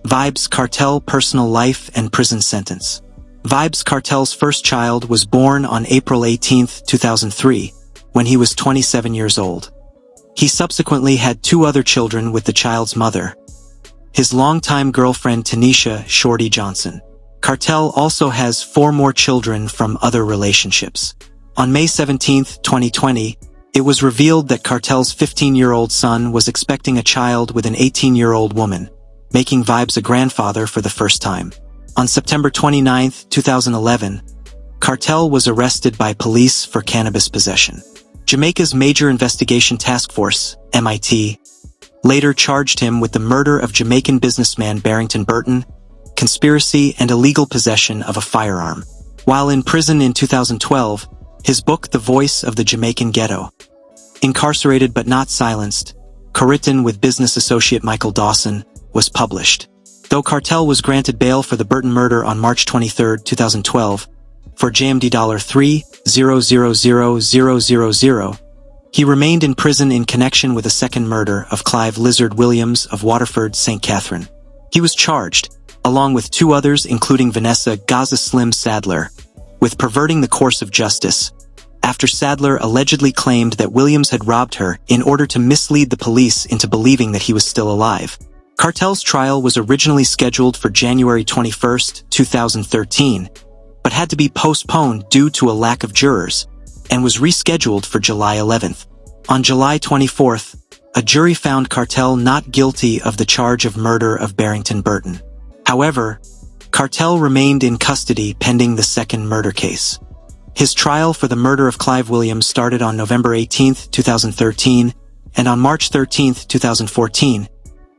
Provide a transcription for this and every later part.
Vybz Kartel personal life and prison sentence. Vybz Kartel's first child was born on April 18, 2003, when he was 27 years old. He subsequently had 2 other children with the child's mother, his longtime girlfriend Teacha Shorty Johnson. Kartel also has 4 more children from other relationships. On May 17, 2020, it was revealed that Kartel's 15-year-old son was expecting a child with an 18-year-old woman, making Vybz a grandfather for the first time. On September 29, 2011, Kartel was arrested by police for cannabis possession. Jamaica's Major Investigation Task Force, MIT, later charged him with the murder of Jamaican businessman Barrington Burton, conspiracy and illegal possession of a firearm. While in prison in 2012, his book The Voice of the Jamaican Ghetto, Incarcerated but Not Silenced, co-written with business associate Michael Dawson, was published. Though Kartel was granted bail for the Burton murder on March 23, 2012, for JMD $3,000,000, he remained in prison in connection with a second murder of Clive Lizard Williams of Waterford, St. Catherine. He was charged, along with 2 others including Vanessa Gaza Slim Sadler, with perverting the course of justice, after Sadler allegedly claimed that Williams had robbed her in order to mislead the police into believing that he was still alive. Kartel's trial was originally scheduled for January 21, 2013, but had to be postponed due to a lack of jurors, and was rescheduled for July 11. On July 24, a jury found Kartel not guilty of the charge of murder of Barrington Burton. However, Kartel remained in custody pending the second murder case. His trial for the murder of Clive Williams started on November 18, 2013, and on March 13, 2014,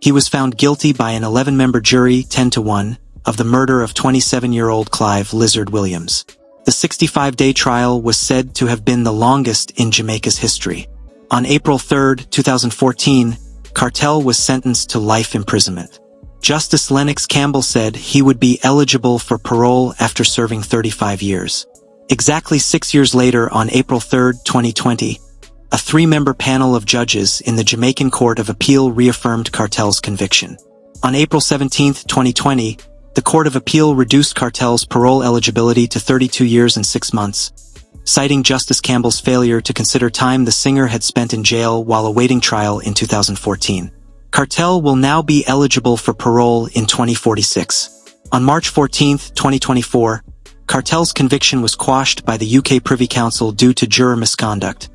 he was found guilty by an 11-member jury 10-1 of the murder of 27-year-old Clive Lizard Williams. The 65-day trial was said to have been the longest in Jamaica's history. On April 3, 2014, Kartel was sentenced to life imprisonment. Justice Lennox Campbell said he would be eligible for parole after serving 35 years. Exactly 6 years later, on April 3, 2020, a 3-member panel of judges in the Jamaican Court of Appeal reaffirmed Kartel's conviction. On April 17, 2020, the Court of Appeal reduced Kartel's parole eligibility to 32 years and 6 months, citing Justice Campbell's failure to consider time the singer had spent in jail while awaiting trial in 2014. Kartel will now be eligible for parole in 2046. On March 14, 2024, Kartel's conviction was quashed by the UK Privy Council due to juror misconduct,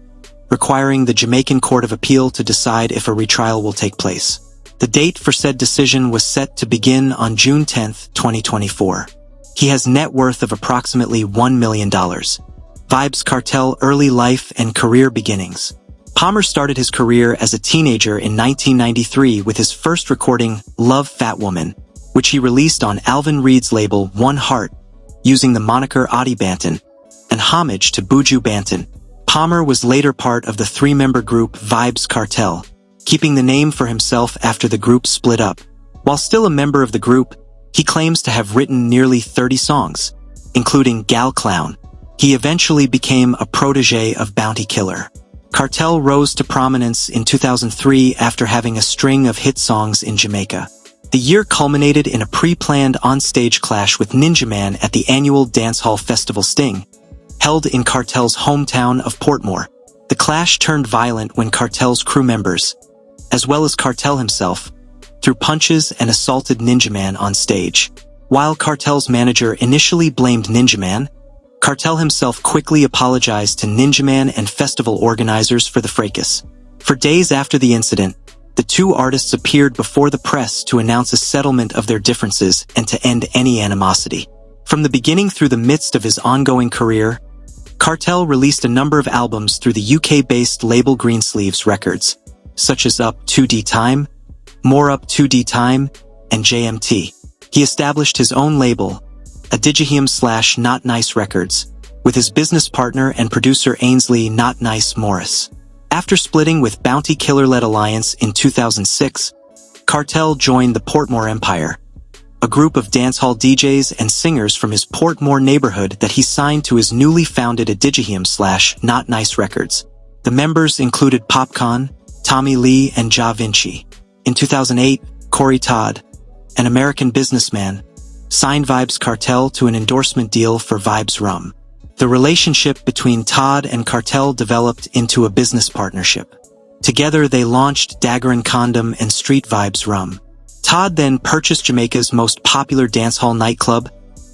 requiring the Jamaican Court of Appeal to decide if a retrial will take place. The date for said decision was set to begin on June 10, 2024. He has net worth of approximately $1 million. Vybz Kartel early life and career beginnings. Palmer started his career as a teenager in 1993 with his first recording, Love Fat Woman, which he released on Alvin Reed's label One Heart, using the moniker Adi Banton, and homage to Buju Banton. Palmer was later part of the 3-member group Vybz Kartel, keeping the name for himself after the group split up. While still a member of the group, he claims to have written nearly 30 songs, including Gal Clown. He eventually became a protege of Bounty Killer. Kartel rose to prominence in 2003 after having a string of hit songs in Jamaica. The year culminated in a pre-planned on-stage clash with Ninja Man at the annual dancehall festival Sting, held in Kartel's hometown of Portmore. The clash turned violent when Kartel's crew members, as well as Kartel himself, threw punches and assaulted Ninja Man on stage. While Kartel's manager initially blamed Ninja Man, Kartel himself quickly apologized to Ninja Man and festival organizers for the fracas. For days after the incident, the 2 artists appeared before the press to announce a settlement of their differences and to end any animosity. From the beginning through the midst of his ongoing career, Kartel released a number of albums through the UK-based label Greensleeves Records, such as Up 2D Time, More Up 2D Time, and JMT. He established his own label, Adidja Not Nice Records, with his business partner and producer Ainsley Not Nice Morris. After splitting with Bounty Killer-led Alliance in 2006, Kartel joined the Portmore Empire, a group of dancehall DJs and singers from his Portmore neighborhood that he signed to his newly founded Adidja Not Nice Records. The members included Popcaan, Tommy Lee, and Ja Vinci. In 2008, Corey Todd, an American businessman, signed Vybz Kartel to an endorsement deal for Vybz Rum. The relationship between Todd and Kartel developed into a business partnership. Together they launched Dagger & Condom and Street Vybz Rum. Todd then purchased Jamaica's most popular dancehall nightclub,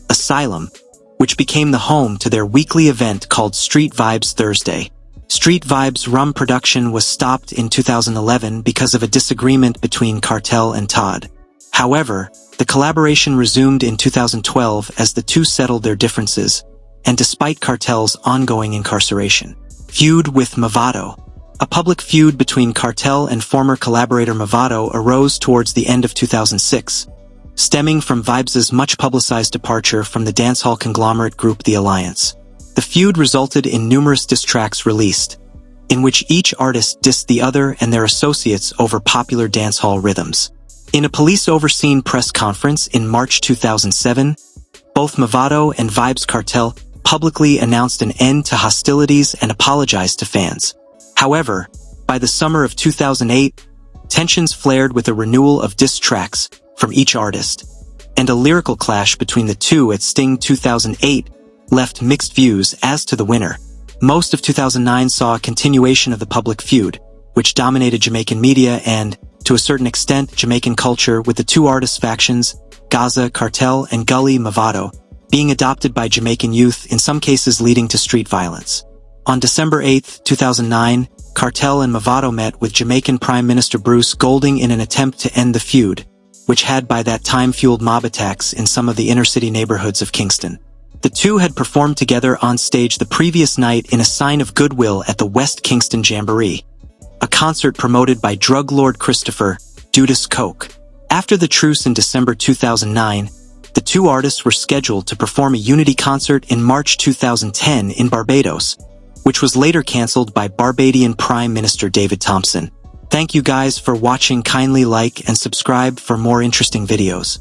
Asylum, which became the home to their weekly event called Street Vybz Thursday. Street Vybz Rum production was stopped in 2011 because of a disagreement between Kartel and Todd. However, the collaboration resumed in 2012 as the two settled their differences, and despite Kartel's ongoing incarceration. Feud with Mavado. A public feud between Kartel and former collaborator Mavado arose towards the end of 2006, stemming from Vybz's much-publicized departure from the dancehall conglomerate group The Alliance. The feud resulted in numerous diss tracks released, in which each artist dissed the other and their associates over popular dancehall rhythms. In a police-overseen press conference in March 2007, both Mavado and Vybz Kartel publicly announced an end to hostilities and apologized to fans. However, by the summer of 2008, tensions flared with a renewal of diss tracks from each artist, and a lyrical clash between the two at Sting 2008 left mixed views as to the winner. Most of 2009 saw a continuation of the public feud, which dominated Jamaican media and, to a certain extent, Jamaican culture, with the two artist factions, Gaza Kartel and Gully Mavado, being adopted by Jamaican youth, in some cases leading to street violence. On December 8, 2009, Kartel and Mavado met with Jamaican Prime Minister Bruce Golding in an attempt to end the feud, which had by that time fueled mob attacks in some of the inner-city neighborhoods of Kingston. The two had performed together on stage the previous night in a sign of goodwill at the West Kingston Jamboree, a concert promoted by drug lord Christopher Dudas Coke. After the truce in December 2009, the two artists were scheduled to perform a unity concert in March 2010 in Barbados, which was later cancelled by Barbadian Prime Minister David Thompson. Thank you guys for watching. Kindly like and subscribe for more interesting videos.